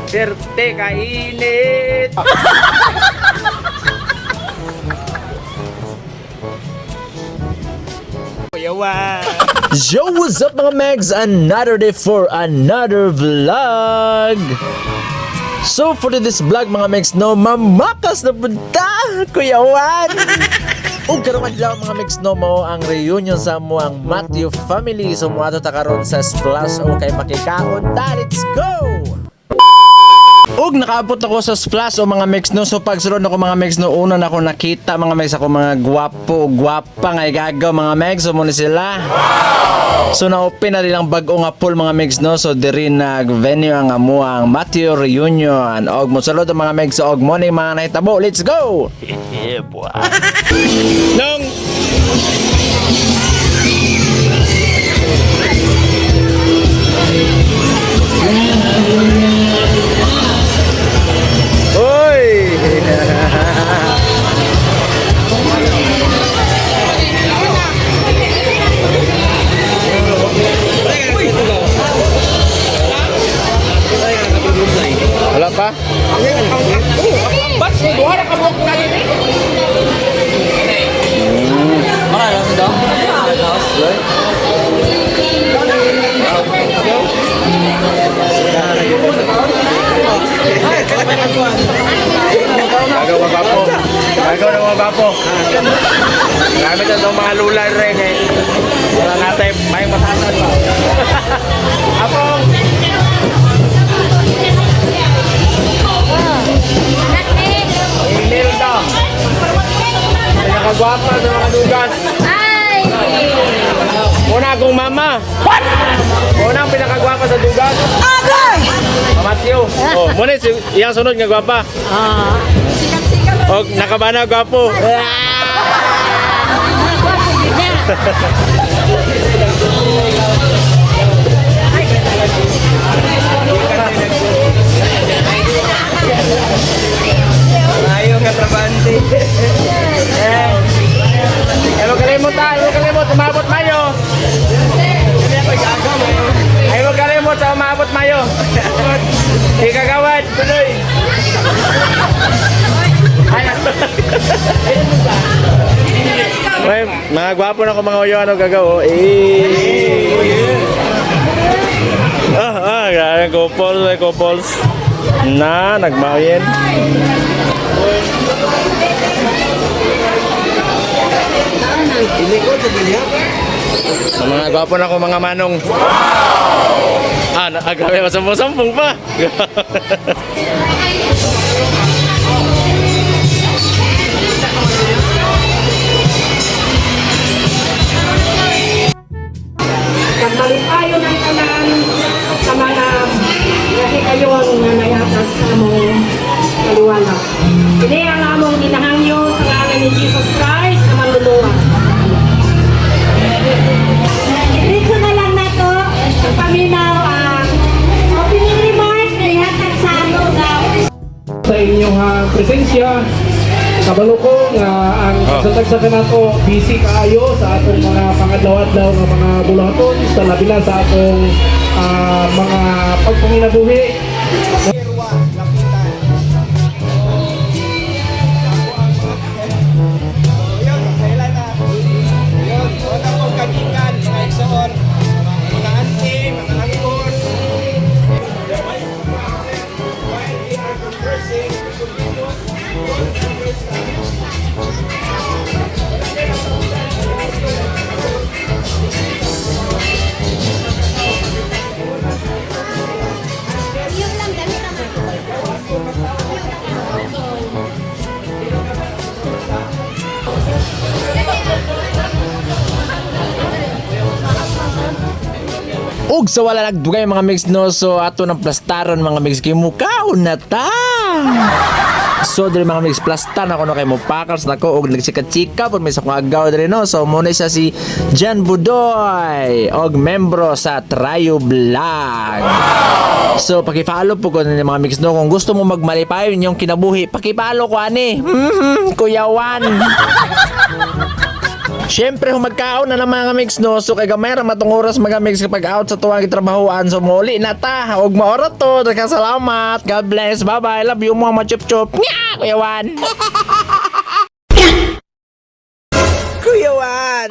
Serte kainit. Yo, what's up mga Megs? Another day for another vlog. So for this vlog mga Megs, no, mamakas na punta, Kuya Juan. O karon lang mga Megs, no, mo ang reunion sa mo ang Matthew family. So mo ato ta karon sa Splash o kay makikaon ta. Let's go! Og nakaabot ako sa Splash o mga Megs, no. So pagsulod ako mga Megs, no, una na ako nakita mga Megs ako mga gwapo, gwapa nga igagaw mga Megs. So muna sila. So na-open na nilang bag-o nga pool mga Megs, no. So diri nag-venue ang amuang Matthew reunion. Og mosulod ang mga Megs, og morning mga nahitabo. Let's go! Yeah, boy. Nung Oy! Wala pa? Bats, dua na kabuk na din. Mana lang ito? Gagawa bapo. Gagawa ng mga bapo. Gamit na itong mga lular rin eh. Wala natin may matasan pa. Apong! Inil to. Pinakagwapa sa mga dugas. Una akong mama. What? Una ang pinakagwapa sa dugas. Agay! Matthew. Oh, muna iyang sunod nga gwapa. Og nakabana gwapo. Ayaw nga trabante. Ayaw kalimot ta, ayaw kalimot, umabot mayo. Ayaw kalimot sa umabot mayo. Di kagawad, tuloy. Ay, mga gwapo na ko mga uyo, ano gagaw? Couples na nagmayin. Sa mga gwapo na ko mga manong. Agawi ako sampung-sampung pa. Pagmalipayo ng tanan sa mga kasi kayo ang nanayatag sa among kaliwanag. Ini ang among ginahangyo sa ngalan ni Jesus Christ na manluluwa. Dito na lang na to, paminaw ang opening remarks na ihatag sa ato daw. Sa inyong presensya, kabalo ko nga ang pagtatagsakan nato busy kaayo sa atong mga pangadlaw-adlaw nga mga bulaton sa labi na sa atong mga pagpanginabuhi. Og sa wala nagdugay mga Megs, no. So ato ng plastaron mga Megs kay mukhaon na ta. So diri mga Megs plastar na ko no kay mupakals na ko og nagsika-chika pud may sa kong agaw diri, no. So muna siya si Jan Budoy og membro sa Trayo Vlog. So paki-follow po ko ni mga Megs, no. Kung gusto mo magmalipayon yung kinabuhi, paki-follow ko ani. Kuya Juan. Siyempre, humagkaon na ng mga mix no. So, kay gamay ra matong oras mga mix kapag out sa tuwang itrabahoan. So, muli na ta. Huwag maorat to. Salamat. God bless. Bye-bye. Love you mga chup-chup. Nya! Kuya Wan. Kuya Wan.